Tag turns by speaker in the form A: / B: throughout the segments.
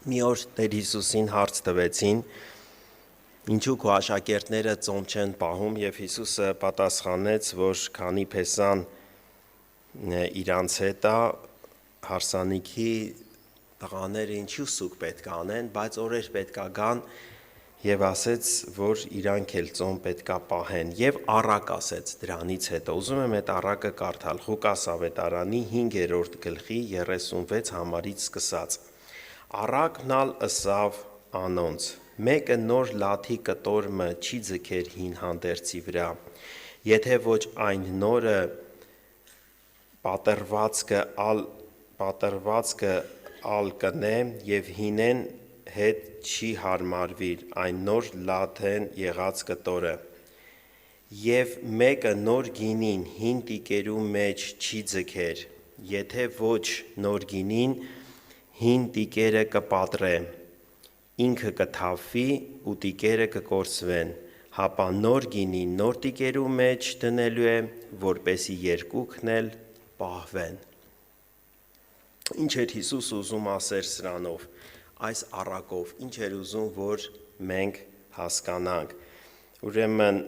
A: Մի օր Տեր Հիսուսին հարց տվեցին, ինչու քո աշակերտները ծոմ չեն պահում, եւ Հիսուսը պատասխանեց, որ քանի փեսան իրանց հետ է, հարսանիքի տղաները ինչու սուկ պետք է անեն, բայց օրեր պետք է գան եւ ասեց, որ իրանք էլ ծոմ պետք է պահեն եւ առակ ասեց դրանից հետո։ Ուզում եմ այդ առակը կարդալ Ղուկաս ավետարանի 5-րդ գլխի 36 համարից սկսած։ Առակնալ ըսավ անոնց, մեկը նոր լաթի կտորմը չի ձգեր հին հանդերձի վրա, եթե ոչ այն նորը պատրվածքը ալ կնե և հինեն հետ չի հարմարվիր այն նոր լաթեն եղած կտորը, և մեկը նոր գինին հին տիկերու մեջ չի ձգեր, եթե ոչ նոր գինին հին տիկերը կպատրե, ինքը կթավվի ու տիկերը կկորսվեն, հապա նոր գինին նոր տիկերու մեջ դնելու է, որպեսի երկուքն էլ պահվեն։ Ինչ էր Հիսուս ուզում ասեր սրանով, այս առակով, ինչ էր ուզում, որ մենք հասկանանք։ Ուրեմն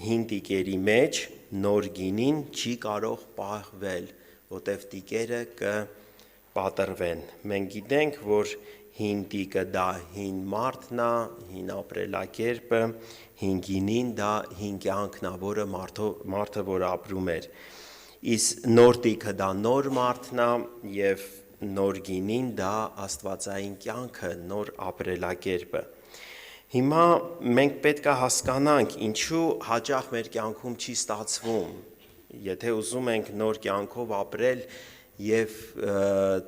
A: հին տիկերի մեջ նոր գինին չի կարող պահվել, որտև տիկերը կպատրվեն։ Մենք գիտենք, որ հին տիկը դա հին մարդն է, հին ապրելակերպը, հին գինին դա հին կյանքն է, որը մարդը որ ապրում էր։ Իսկ նոր տիկը դա նոր մարդն է եւ նոր գինին դա աստվածային կյանքը, նոր ապրելակերպը։ Հիմա մենք պետք է հասկանանք, ինչու հաճախ մեր կյանքում չի ստացվում։ Եթե ուզում ենք նոր կյանքով ապրել եւ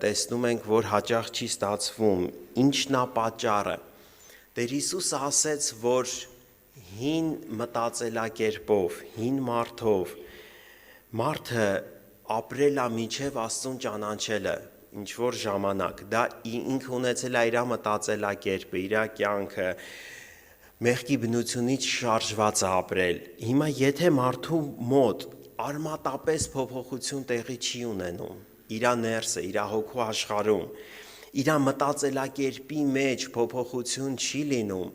A: տեսնում ենք, որ հաճախ չի ստացվում, ինչն է պատճառը։ Տեր Հիսուսը ասեց, որ հին մտածելակերպով, հին մարդով մարդը ապրել է մինչև Աստծուն ճանաչելը, ինչ որ ժամանակ, դա ինքը ունեցել է իր մտածելակերպը, իր կյանքը, մեղքի բնությունից շարժված է ապրել։ Հիմա եթե մարդու մոտ արմատապես փոփոխություն տեղի չի ունենում, իր ներսը, իր հոգու աշխարհում, իր մտածելակերպի մեջ փոփոխություն չի լինում,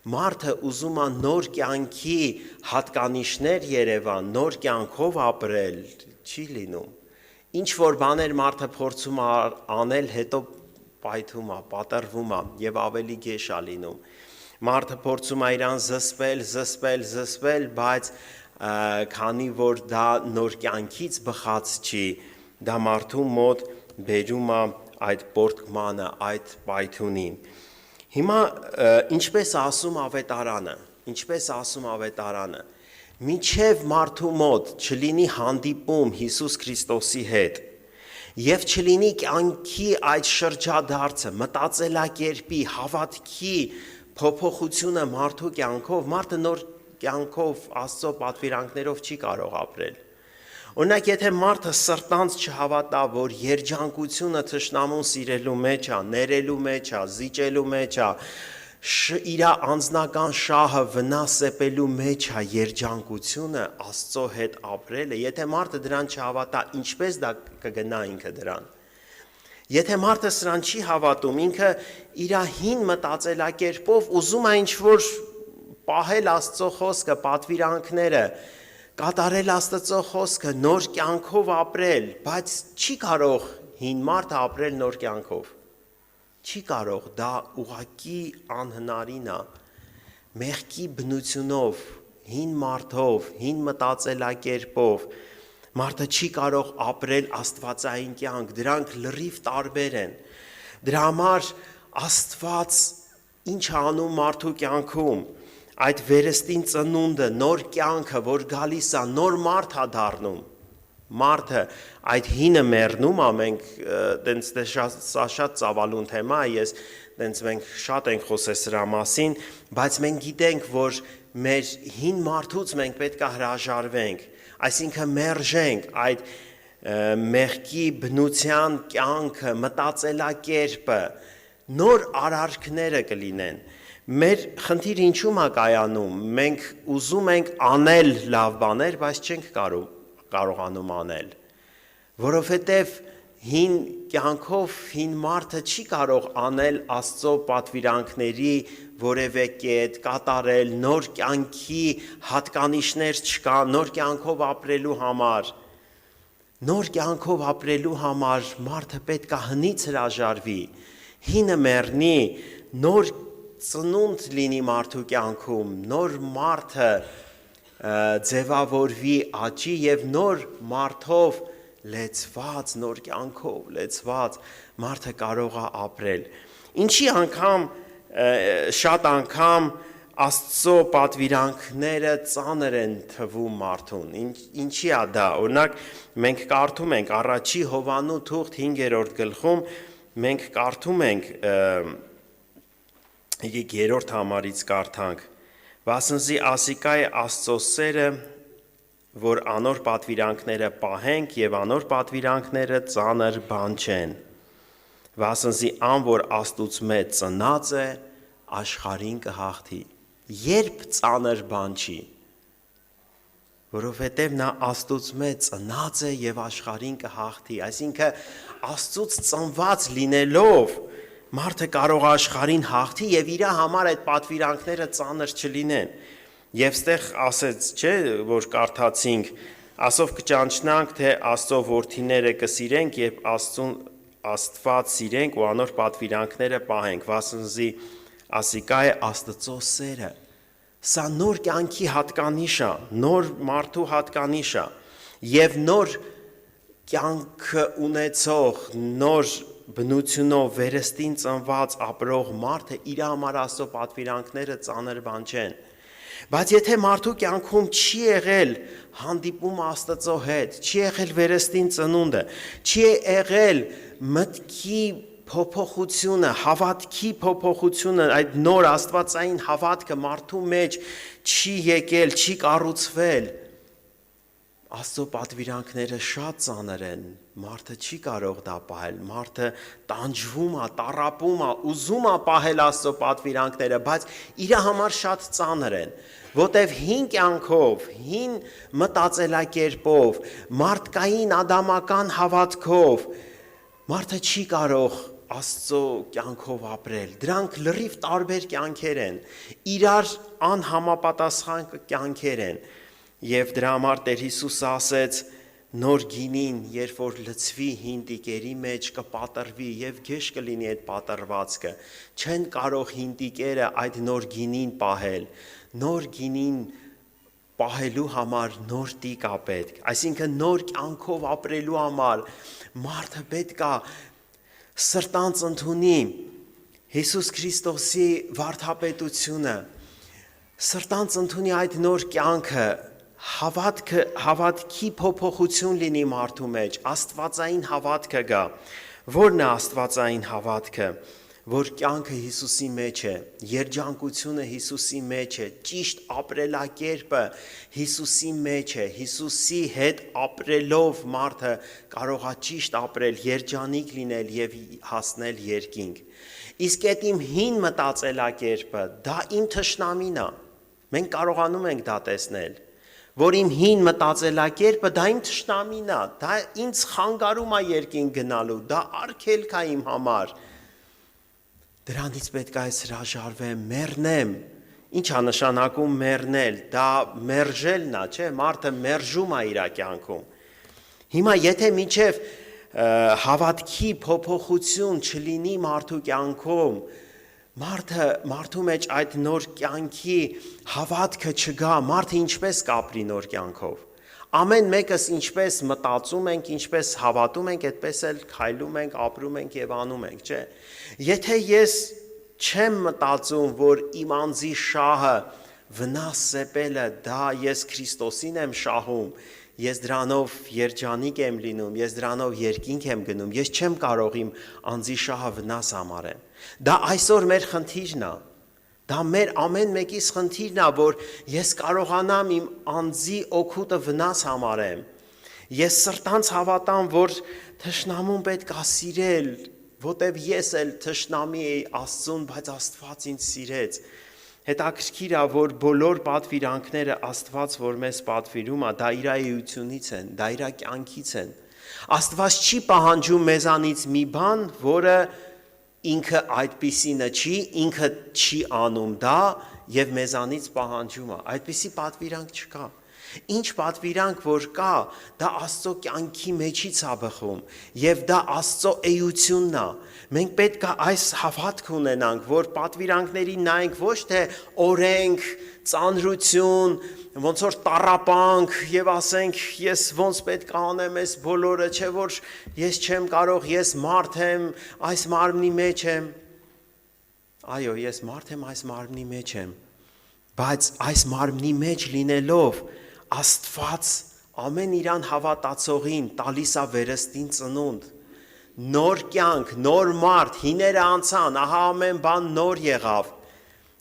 A: մարդը ուզում է նոր կյանքի հատկանիշներ երևան, նոր կյանքով ապրել, չի լինում։ Ինչ որ բաներ մարդը փորձում է անել, հետո պայթում է, պատրվում է եւ ավելի գեշ է լինում։ Մարդը փորձում է իրան զսպել, բայց քանի որ դա նոր կյանքից բխած չի, դա մարդու մոտ բերում է այդ պորտկմանը, այդ պայթունին։ Հիմա ինչպես ասում ավետարանը, մինչև մարդու մոտ չլինի հանդիպում Հիսուս Քրիստոսի հետ եւ չլինի կյանքի այդ շրջադարձը, մտածելակերպի, հավատքի փոփոխությունը մարդու կյանքով, մարդը նոր կյանքով Աստծո պատվիրանքներով չի կարող ապրել։ Օրինակ, եթե մարդը սրտանց չհավատա, որ երջանկությունը թշնամուն սիրելու մեջ է, ներելու մեջ է, զիջելու մեջ է, իր անձնական շահը վնասեպելու մեջ է երջանկությունը, Աստծո հետ ապրելը, եթե մարդը դրան չհավատա, ինչպես դա կգնա ինքը դրան։ Եթե մարդը սրան չի հավատում, ինքը իր հին մտածելակերպով ուզում է ինչ-որ պահել Աստծո խոսքը, պատվիրանքները, կատարել Աստծո խոսքը, նոր կյանքով ապրել, բայց չի կարող հին մարդը ապրել նոր կյանքով։ Չի կարող, դա ուղղակի անհնարին է։ Մեղքի բնությունով, հին մարդով, հին մտածելակերպով մարդը չի կարող ապրել աստվածային կյանք, դրանք լրիվ տարբեր են։ Դրա համար Աստված ինչ անում մարդու կյանքում, այդ վերստին ծնունդը, նոր կյանքը, որ գալիս է, նոր մարդ է դառնում։ Մարդը այդ հինը մեռնում է, մենք սա շատ ծավալուն թեմա է, մենք շատ ենք խոսել սրա մասին, բայց մենք գիտենք, որ մեր հին մարդուց մենք պետք է հրաժարվենք, այսինքն մերժենք այդ մեղքի բնության կյանքը, մտածելակերպը, նոր արարքները կլինեն։ Մեր խնդիրը ինչու՞մ է կայանում, մենք ուզում ենք անել լավ բաներ, բայց չենք կարողանում անել, որովհետև հին կյանքով հին մարդը չի կարող անել Աստծո պատվիրանքների որևէ կետ կատարել, նոր կյանքի հատկանիշներ չկա, նոր կյանքով ապրելու համար։ Նոր կյանքով ապրելու համար մարդը պետք է հնից հրաժարվի, հինը մեռնի, նոր ծնունդ լինի մարդու կյանքում, նոր մարդը ձևավորվի, աճի եւ նոր մարդով լեցված, նոր կյանքով լեցված մարդը կարող է ապրել։ Ինչի անգամ շատ անգամ Աստծո պատվիրանքները ծանր են թվում մարդուն։ Ինչի է դա։ Օրինակ մենք կարդում ենք առաջի Հովանու թուղթ 5-րդ գլխում մենք կարդում ենք եկեք 3-րդ համարից կարդանք. Վասնզի ասիկա է Աստծո սերը, որ անոր պատվիրանքները պահենք եւ անոր պատվիրանքները ծանր բան չեն։ Վասնզի ան որ Աստուծո մեջ ծնած է, աշխարհին կհաղթի։ Երբ ծանր բան չի, որովհետև նա Աստուծո մեջ ծնած է եւ աշխարհին կհաղթի, այսինքն Աստծուց ծնված լինելով մարդը կարող է աշխարհին հաղթի եւ իր համար այդ պատվիրանքները ծանր չլինեն։ Եվ ստեղ ասեց, չէ, որ կարդացինք, ասով կճանչնանք, թե Աստծո որդիները կսիրենք եւ Աստված սիրենք ու անոր պատվիրանքները պահենք, վասնզի ասիկա է Աստծո սերը։ Սա նոր կյանքի հատկանիշ է, նոր մարդու հատկանիշ է եւ նոր կյանքը ունեցող, նոր բնությունով վերստին ծնված ապրող մարդը իր համար Աստծո պատվիրանքները ծանր բան չեն։ Բայց եթե մարդու կյանքում չի եղել հանդիպում Աստծո հետ, չի եղել վերստին ծնունդը, չի եղել մտքի փոփոխությունը, հավատքի փոփոխությունը, այդ նոր աստվածային հավատքը մարդու մեջ չի եկել, չի կառուցվել, Աստծո պատվիրանքները շատ ծանր են, մարդը չի կարող դա պահել, մարդը տանջվում է, տառապում է, ուզում է պահել Աստծո պատվիրանքները, բայց իր համար շատ ծանր են, որտև հին կյանքով, հին մտածելակերպով, մարդկային ադամական հավատքով մարդը չի կարող Աստծո կյանքով ապրել, դրանք լրիվ տարբեր կյանքեր են, իրար անհամապատասխան կյանքեր են, եւ դրա համար Տեր Հիսուսը ասեց, նոր գինին, երբ որ լցվի հին տիկերի մեջ կպատրվի եւ գեշ կլինի այդ պատրվածքը, չեն կարող հին տիկերը այդ նոր գինին պահել, նոր գինին պահելու համար նոր տիկ է պետք, այսինքն նոր կյանքով ապրելու համար մարդը պետք է սրտանց ընդունի Հիսուս Քրիստոսի վարդապետությունը, սրտանց ընդունի այդ նոր կյանքը, հավատքի փոփոխություն լինի մարդու մեջ, աստվածային հավատքը գա, որն է աստվածային հավատքը, որ կյանքը Հիսուսի մեջ է, երջանկությունը Հիսուսի մեջ է, ճիշտ ապրելակերպը Հիսուսի մեջ է, Հիսուսի հետ ապրելով մարդը կարող է ճիշտ ապրել, երջանիկ լինել եւ հասնել երկինք։ Իսկ այդ իմ հին մտածելակերպը, դա իմ թշնամին է։ Մենք կարողանում ենք դա տեսնել, որ իմ հին մտածելակերպը դա իմ թշնամին է, դա ինձ խանգարում է երկինք գնալու, դա արգելք է իմ համար։ Դրանից պետք է հրաժարվեմ, մեռնեմ։ Ինչ է նշանակում մեռնել, դա մերժելն է, չէ՞, մարդը մերժում է իր կյանքում։ Հիմա եթե մինչև հավատքի փոփոխություն չլինի մարդու կյանքում, մարդու մեջ այդ նոր կյանքի հավատքը չգա, մարդը ինչպես կապրի նոր կյանքով։ Ամեն մեկս ինչպես մտածում ենք, ինչպես հավատում ենք, այդպես էլ քայլում ենք, ապրում ենք եւ անում ենք, չէ՞։ Եթե ես չեմ մտածում, որ իմ անձի շահը վնաս սեպելը, դա ես Քրիստոսին եմ շահում, ես դրանով երջանիկ եմ լինում, ես դրանով երկինք եմ գնում, ես չեմ կարող իմ անձի շահը վնաս համարեմ։ Դա այսօր մեր խնդիրն է։ Դա մեր ամեն մեկիս խնդիրն է, որ ես կարողանամ իմ անձի օգուտը վնաս համարեմ։ Ես սրտանց հավատամ, որ թշնամուն պետք է սիրել, որտեվ ես էլ թշնամի էի Աստծուն, բայց Աստված ինձ սիրեց։ Հետաքրքիր է, որ բոլոր պատվիրանքները Աստված, որ մեզ պատվիրում է, դա իր էությունից են, դա իր կյանքից են։ Աստված չի պահանջում մեզանից մի բան, որը ինքը այդպիսինը չի, ինքը չի անում դա եւ մեզանից պահանջում է։ Այդպիսի պատվիրանք չկա։ Ինչ պատվիրանք որ կա, դա Աստծո կյանքի մեջից է բխում եւ դա Աստծո էությունն է։ Մենք պետք է այս հավատք ունենանք, որ պատվիրանքներին նայենք ոչ թե օրենք, ծանրություն, ոնց որ տառապանք եւ ասենք ես ոնց պետք է անեմ այս բոլորը, չէ որ ես չեմ կարող, ես մարդ եմ, այս մարմնի մեջ եմ։ Այո, ես մարդ եմ, այս մարմնի մեջ եմ։ Բայց այս մարմնի մեջ լինելով Աստված ամեն իրան հավատացողին տալիս է վերստին ծնունդ, նոր կյանք, նոր մարդ, հիները անցան, ահա ամեն բան նոր եղավ,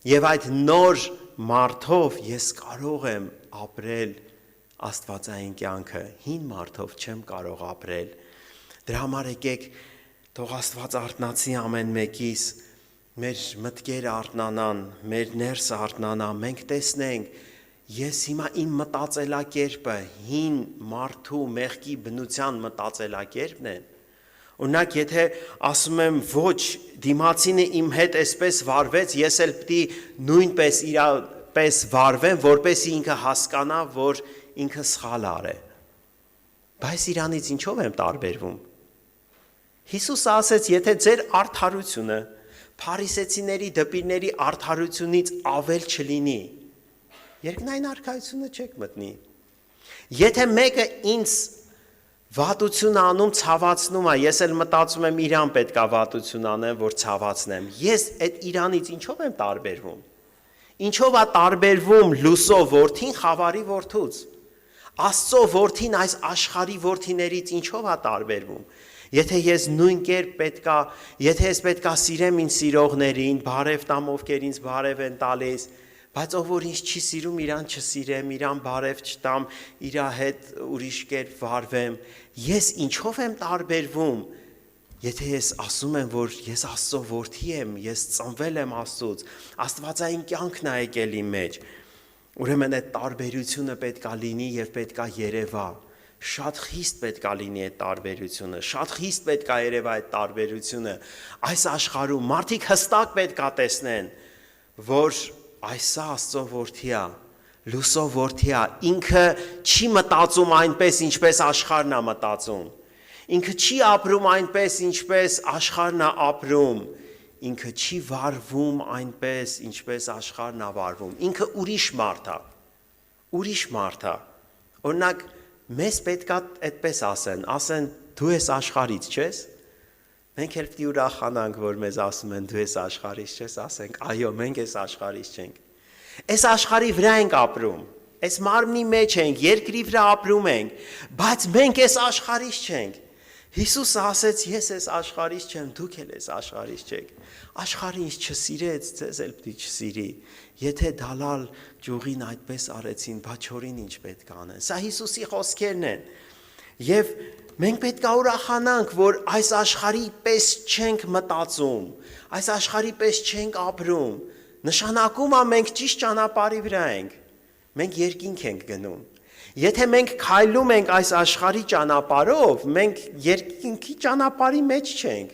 A: եւ այդ նոր մարդով ես կարող եմ ապրել աստվածային կյանքը, հին մարդով չեմ կարող ապրել, դրա համար եկեք, թող Աստված արթնացի ամեն մեկիս, մեր մտքերը արթնանան, մեր ներսը արթնանա, մենք տեսնենք, ես հիմա իմ մտածելակերպը հին մարդու մեղքի բնության մտածելակերպն են, օրինակ եթե ասում եմ ոչ դիմացինը իմ հետ այսպես վարվեց, ես էլ պիտի նույնպես իրապես վարվեմ, որպեսզի ինքը հասկանա, որ ինքը սխալ արե, բայց իրանից ինչով եմ տարբերվում, Հիսուսը ասեց, եթե ձեր արդարությունը փարիսեցիների դպիրների արդարությունից ավել չլինի, երկնային արքայությունը չեք մտնի։ Եթե մեկը ինձ վատություն անում, ցավացնում է, ես էլ մտածում եմ իրան պետք է վատություն անեմ, որ ցավացնեմ։ Ես այդ իրանից ինչով եմ տարբերվում։ Ինչով է տարբերվում լուսո որդին խավարի որդուց։ Աստծո որդին այս աշխարհի որդիներից ինչով է տարբերվում։ Եթե ես նույն կերպ պետքա, եթե ես պետքա սիրեմ ինձ սիրողներին, բարև տամ ովքեր ինձ բարև են տալիս, բայց ով որ ինձ չի սիրում, իրան չսիրեմ, իրան բարև չտամ, իր հետ ուրիշ կերպ վարվեմ, ես ինչով եմ տարբերվում, եթե ես ասում եմ, որ ես Աստծո որդի եմ, ես ծնվել եմ Աստծուց, Աստվածային կյանքն է եկել իմ մեջ, ուրեմն այդ տարբերությունը պետք է լինի եւ պետք է երևա, շատ խիստ պետք է լինի այդ տարբերությունը, շատ խիստ պետք է երևա այդ տարբերությունը, այս աշխարհում մարդիկ հստակ պետք է տեսնեն, որ այս Աստծո որդի է, լուսո որդի է, ինքը չի մտածում այնպես, ինչպես աշխարհն է մտածում, ինքը չի ապրում այնպես, ինչպես աշխարհն է ապրում, ինքը չի վարվում այնպես, ինչպես աշխարհն է վարվում, ինքը ուրիշ մարդ է, օրինակ, մեզ պետք է այդպես ասեն, դու ես աշխարհից, չես, մենք էլ պիտի ուրախանանք, որ մեզ ասում են դու ես աշխարհից չես, ասենք, այո, մենք ես աշխարհից չենք, այս աշխարհի վրա ենք ապրում, այս մարմնի մեջ ենք, երկրի վրա ապրում ենք, բայց մենք այս աշխարհից չենք, Հիսուսը ասեց, ես այս աշխարհից չեմ, դուք էլ այս աշխարհից չեք, աշխարհը ինձ չսիրեց, ձեզ էլ պիտի չսիրի, եթե դալալ ճյուղին այդպես արեցին, բաչորին ինչ պետք է անեն, սա Հիսուսի խոսքերն են, եւ մենք պետք է ուրախանանք, որ այս աշխարհի պես չենք մտածում, այս աշխարհի պես չենք ապրում, նշանակում է մենք ճիշտ ճանապարհի վրա ենք, մենք երկինք ենք գնում, եթե մենք քայլում ենք այս աշխարհի ճանապարհով, մենք երկինքի ճանապարհի մեջ չենք,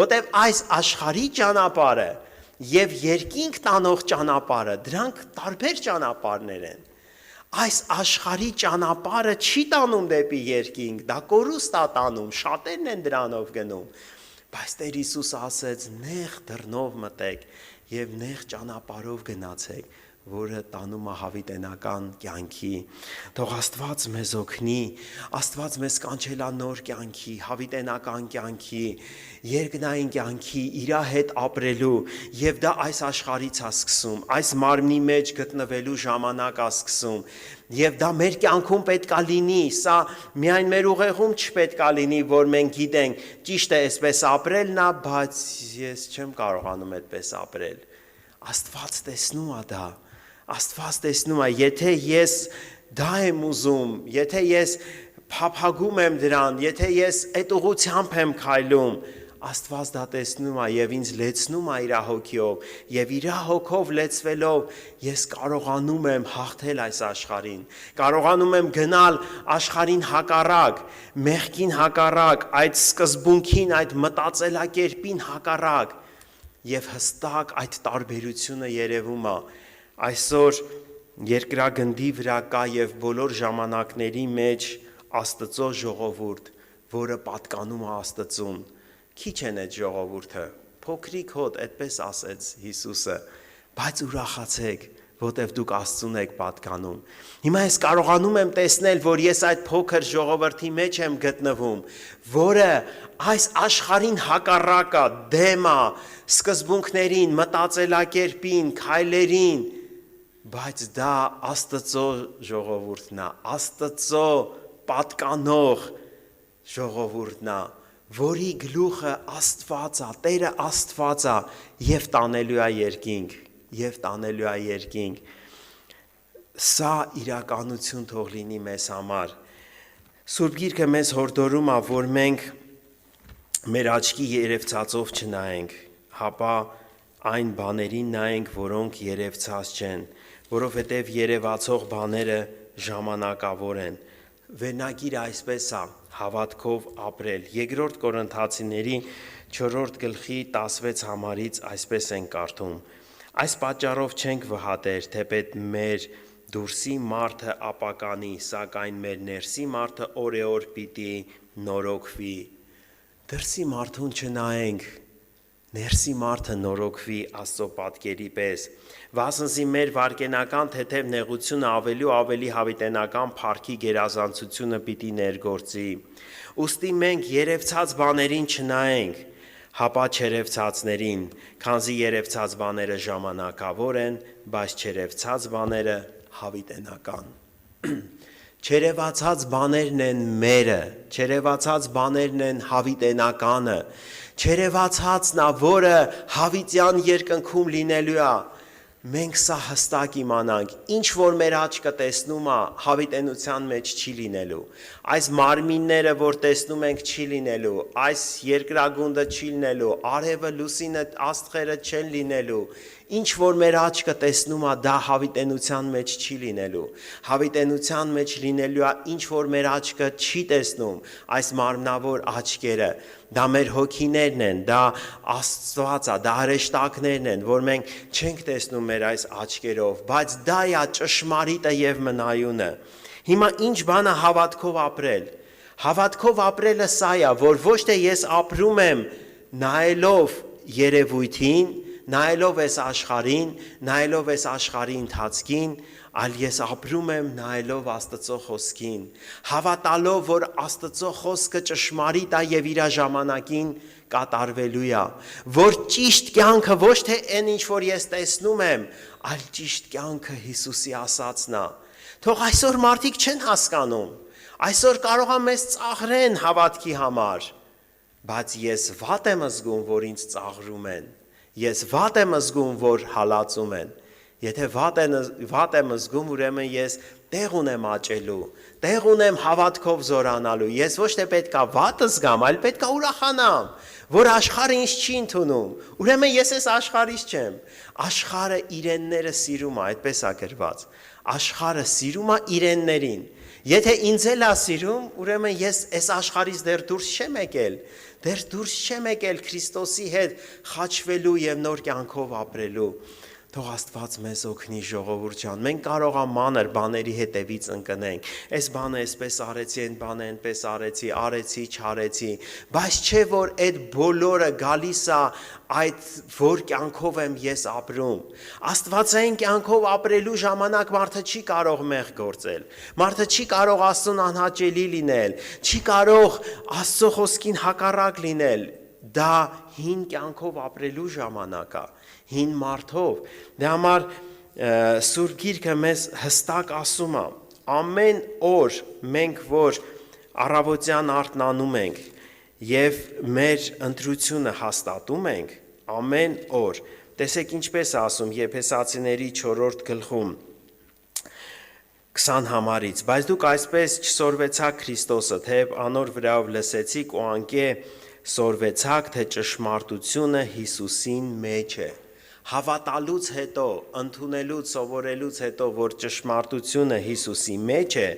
A: որտեղ այս աշխարհի ճանապարհը եւ երկինք տանող ճանապարհը, դրանք տարբեր ճանապարհներ են, այս աշխարհի ճանապարհը չի տանում դեպի երկինք, դա կորուստ է տանում, շատերն են դրանով գնում, բայց Տեր Հիսուսը ասեց, նեղ դռնով մտեք եւ նեղ ճանապարհով գնացեք, որը տանում է հավիտենական կյանքի, թող Աստված մեզ օգնի, Աստված մեզ կանչել է նոր կյանքի, հավիտենական կյանքի, երկնային կյանքի, իր հետ ապրելու, եւ դա այս աշխարհից է սկսում, այս մարմնի մեջ գտնվելու ժամանակ է սկսում, եւ դա մեր կյանքում պետք է լինի, սա միայն մեր ուղեղում չպետք է լինի, որ մենք գիտենք, ճիշտ է այսպես ապրելն է, բայց ես չեմ կարողանում այդպես ապրել, Աստված տեսնում է դա, Աստված տեսնում է, եթե ես դա եմ ուզում, եթե ես փափագում եմ դրան, եթե ես այդ ուղղությամբ եմ քայլում, Աստված դա տեսնում է եւ ինձ լեցնում է իր հոգիով եւ իր հոգով լեցվելով ես կարողանում եմ հաղթել այս աշխարհին, կարողանում եմ գնալ աշխարհին հակառակ, մեղքին հակառակ, այդ սկզբունքին, այդ մտածելակերպին հակառակ եւ հստակ այդ տարբերությունը երևում է այսօր երկրագնդի վրա կա եւ բոլոր ժամանակների մեջ Աստծո ժողովուրդ, որը պատկանում է Աստծուն, քիչ են այդ ժողովուրդը, փոքրիկ հոտ, այդպես ասեց Հիսուսը, բայց ուրախացեք, որտեվ դուք Աստծուն եք պատկանում։ Հիմա ես կարողանում եմ տեսնել, որ ես այդ փոքր ժողովրդի մեջ եմ գտնվում, որը այս աշխարհին հակառակ է, դեմ է սկզբունքներին, մտածելակերպին, քայլերին, բայց դա Աստծո ժողովուրդն է, Աստծո պատկանող ժողովուրդն է, որի գլուխը Աստված է, Տերը Աստված է եւ տանելու է երկինք, եւ տանելու է երկինք։ Սա իրականություն թող լինի մեզ համար։ Սուրբ Գիրքը մեզ հորդորում է, որ մենք մեր աչքի երևցածով չնայենք, հապա այն բաներին նայենք, որոնք երևցած չեն, որովհետև երևացող բաները ժամանակավոր են։ Վերնագիրը այսպես է, հավատքով ապրել։ Երկրորդ Կորինթացիների 4 գլխի 16 համարից այսպես են կարդում. Այս պատճառով չենք վհատեր, թեպետ մեր դուրսի մարդը ապականի, սակայն մեր ներսի մարդը օրեօր պիտի նորոգվի։ Դրսի մարդուն չնայենք, ներսի մարդը նորոգվի Աստծո պատկերի պես, վասնզի մեր վարկենական թեթև նեղությունը ավելի ու ավելի հավիտենական փառքի գերազանցությունը պիտի ներգործի։ Ուստի մենք երևցած բաներին չնայենք, հապա չերևցածներին, քանզի երևցած բաները ժամանակավոր են, բայց չերևցած բաները հավիտենական։ Չերևացած բաներն են մերը, չերևացած բաներն են հավիտենականը, չերևացածն է, որը հավիտյան երկնքում լինելու է։ Մենք սա հստակ իմանանք, ինչ որ մեր աչքը տեսնում է, հավիտենության մեջ չի լինելու, այս մարմինները, որ տեսնում ենք, չի լինելու, այս երկրագունդը չի լինելու, արևը, լուսինը, աստղերը չեն լինելու, ինչ որ մեր աչքը տեսնում է, դա հավիտենության մեջ չի լինելու, հավիտենության մեջ լինելու է, ինչ որ մեր աչքը չի տեսնում, այս մարմնավոր աչքերը, դա մեր հոգիներն են, դա Աստված է, դա հրեշտակներն են, որ մենք չենք տեսնում մեր այս աչքերով, բայց դա է ճշմարիտը եւ մնայունը։ Հիմա ինչ բան է հավատքով ապրել։ Հավատքով ապրելը սա է, որ ոչ թե ես ապրում եմ նայելով երևույթին, նայելով այս աշխարհին, նայելով այս աշխարհի ընթացքին, այլ ես ապրում եմ նայելով Աստծո խոսքին, հավատալով, որ Աստծո խոսքը ճշմարիտ է եւ իր ժամանակին կատարվելու է, որ ճիշտ կյանքը ոչ թե այն ինչ որ ես տեսնում եմ, այլ ճիշտ կյանքը Հիսուսի ասածն է։ Թող այսօր մարդիկ չեն հասկանում, այսօր կարող է մեզ ծաղրեն հավատքի համար, բայց ես վատ եմ զգում, որ ինձ ծաղրում են, ես վատ եմ զգում, որ հալածում են, եթե վատ եմ զգում, ուրեմն ես տեղ ունեմ աճելու, տեղ ունեմ հավատքով զորանալու, ես ոչ թե պետք է վատ զգամ, այլ պետք է ուրախանամ, որ աշխարհը ինձ չի ընդունում, ուրեմն ես այս աշխարհից չեմ, աշխարհը իրենները սիրում է, այդպես է գրված, աշխարհը սիրում է իրեններին, եթե ինձ էլ է սիրում, ուրեմն ես այս աշխարհից դեռ դուրս չեմ եկել, դեռ դուրս չեմ եկել Քրիստոսի հետ խաչվելու եւ նոր կյանքով ապրելու։ Թող Աստված մեզ օգնի, ժողովուրդ ջան, մենք կարող է մանր բաների հետևից ընկնենք, այս բանը այսպես արեցի, այն բանը այնպես արեցի, չարեցի, բայց չէ որ այդ բոլորը գալիս է այդ որ կյանքով եմ ես ապրում։ Աստվածային կյանքով ապրելու ժամանակ մարդը չի կարող մեղ գործել, մարդը չի կարող Աստծուն անհաճելի լինել, չի կարող Աստծո խոսքին հակառակ լինել, դա հին կյանքով ապրելու ժամանակ է, հին մարդով, դե համար Սուրբ Գիրքը մեզ հստակ ասում է, ամեն օր մենք որ առավոտյան արթնանում ենք և մեր ընտրությունը հաստատում ենք, ամեն օր, տեսեք ինչպես է ասում Եփեսացիների 4 գլխում 20 համարից, բայց դուք այսպես չսորվեցաք Քրիստոսը, թեև անոր վրայով լսեցիք ու անկե Սորվեցաք, թե ճշմարտությունը Հիսուսին մեջ է։ Հավատալուց հետո, ընդունելուց, սովորելուց հետո, որ ճշմարտությունը Հիսուսի մեջ է,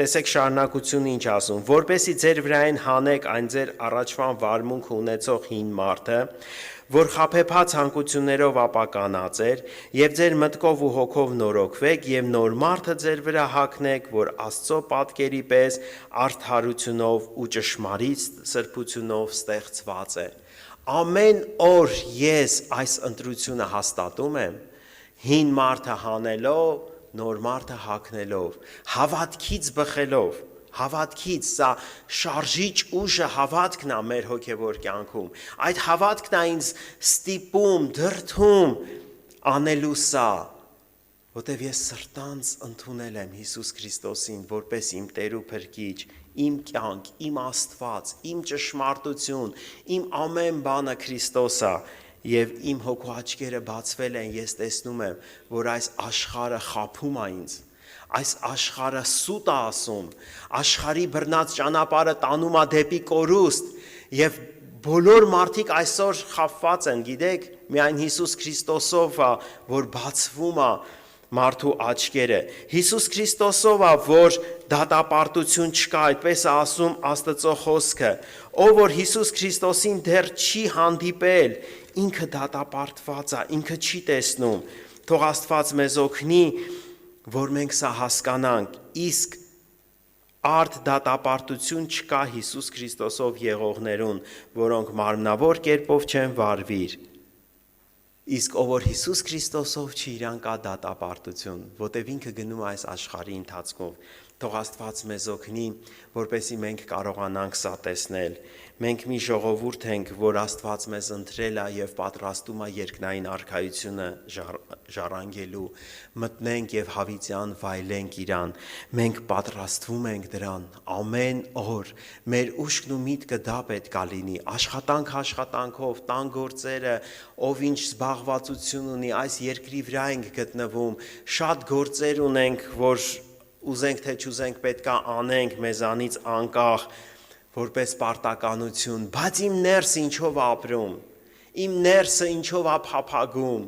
A: տեսեք շարունակությունը ինչ ասում, որպեսզի ձեր վրային հանեք այն ձեր առաջվան վարմունք ունեցող հին մարդը, որ խաբեբաց հանգություններով ապականած էր, եւ ձեր մտքով ու հոգով նորոգվեք եւ նոր մարդը ձեր վրա հագնեք, որ Աստծո պատկերի պես արդարությունով ու ճշմարիտ սրբությունով ստեղծված է։ Ամեն օր ես այս ընտրությունը հաստատում եմ, հին մարդը հանելով, նոր մարդը հագնելով, հավատքից բխելով, հավատքից, սա շարժիչ ուժը հավատքն է մեր հոգևոր կյանքում, այդ հավատքն է ինձ ստիպում, դրդում անելու սա, որտև ես սրտանց ընդունել եմ Հիսուս Քրիստոսին, որպես իմ Տեր ու Փրկիչ, իմ կյանք, իմ Աստված, իմ ճշմարտություն, իմ ամեն բանը Քրիստոս է, եւ իմ հոգու աչքերը բացվել են, ես տեսնում եմ, որ այս աշխարհը խաբում է ինձ, այս աշխարհը սուտ է ասում, աշխարհի բռնած ճանապարհը տանում է դեպի կորուստ, եւ բոլոր մարդիկ այսօր խաբված են, գիտեք, միայն Հիսուս Քրիստոսով է, որ բացվում է մարդու աչքերը, Հիսուս Քրիստոսով է, որ դատապարտություն չկա, այդպես է ասում Աստծո խոսքը, ով որ Հիսուս Քրիստոսին դեռ չի հանդիպել, ինքը դատապարտված է, ինքը չի տեսնում, թող Աստված մեզ օգնի, որ մենք սա հասկանանք, իսկ արդ դատապարտություն չկա Հիսուս Քրիստոսով եղողներուն, որոնք մարմնավոր կերպով չեն վարվիր, իսկ ով որ Հիսուս Քրիստոսով չի, իրան կա դատապարտություն, որտև ինքը գնում է այս աշխարհի ընթացքով, թող Աստված մեզ օգնի, որպեսզի մենք կարողանանք սա տեսնել, մենք մի ժողովուրդ ենք, որ Աստված մեզ ընտրել է եւ պատրաստում է երկնային արքայությունը ժառանգելու, մտնենք եւ հավիտյան վայելենք իրան, մենք պատրաստվում ենք դրան ամեն օր, մեր ուշքն ու միտքը դա պետք է լինի, աշխատանքով, տան գործերը, ով ինչ զբաղվածություն ունի, այս երկրի վրա ենք գտնվում, շատ գործեր ունենք, որ ուզենք թե չուզենք պետքա անենք մեզանից անկախ, որպես պարտականություն, բայց իմ ներսը ինչով ապրում, իմ ներսը ինչով է փափագում,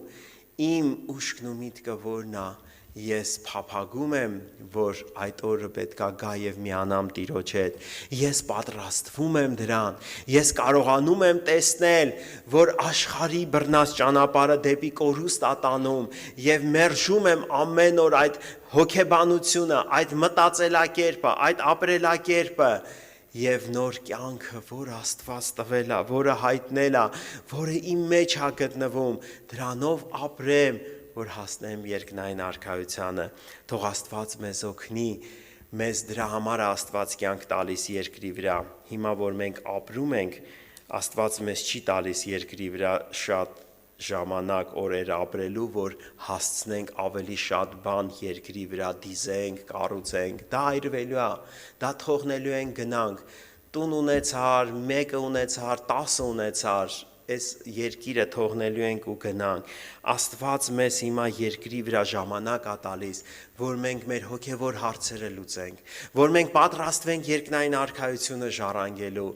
A: իմ ուշքն ու միտքը որն է, ես փափագում եմ, որ այդ օրը պետքա գա եւ միանամ Տիրոջ հետ, ես պատրաստվում եմ դրան, ես կարողանում եմ տեսնել, որ աշխարհի բռնած ճանապարհը դեպի կորուստ է տանում եւ մերժում եմ ամեն օր այդ հոգեբանությունը, այդ մտածելակերպը, այդ ապրելակերպը եւ նոր կյանքը, որ Աստված տվել է, որը հայտնել է, որը իմ մեջ է գտնվում, դրանով ապրեմ, որ հասնեմ երկնային արքայությանը, թող Աստված մեզ օգնի, մեզ դրա համար է Աստված կյանք տալիս երկրի վրա, հիմա որ մենք ապրում ենք, Աստված մեզ չի տալիս երկրի վրա շատ ժամանակ օրեր ապրելու, որ հասցնենք ավելի շատ բան երկրի վրա դիզենք, կառուցենք, դա այրվելու է, դա թողնելու ենք գնանք, տուն ունեցար, մեկը ունեցար, 10 ունեցար, այս երկիրը թողնելու ենք ու գնանք, Աստված մեզ հիմա երկրի վրա ժամանակ է տալիս, որ մենք մեր հոգևոր հարցերը լուծենք, որ մենք պատրաստվենք երկնային արքայությունը ժառանգելու,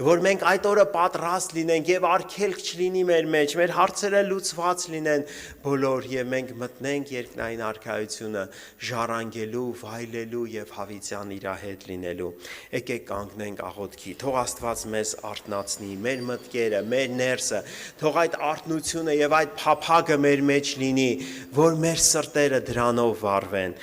A: որ մենք այդ օրը պատրաստ լինենք եւ արգելք չլինի մեր մեջ, մեր հարցերը լուծված լինեն բոլոր եւ մենք մտնենք երկնային արքայությունը ժառանգելու, վայելելու եւ հավիտյան իր հետ լինելու։ Եկեք կանգնենք աղոթքի, թող Աստված մեզ արթնացնի, մեր մտքերը, մեր ներսը, թող այդ արթնությունը եւ այդ փափագը մեր մեջ լինի, որ մեր սրտերը դրանով վառվեն,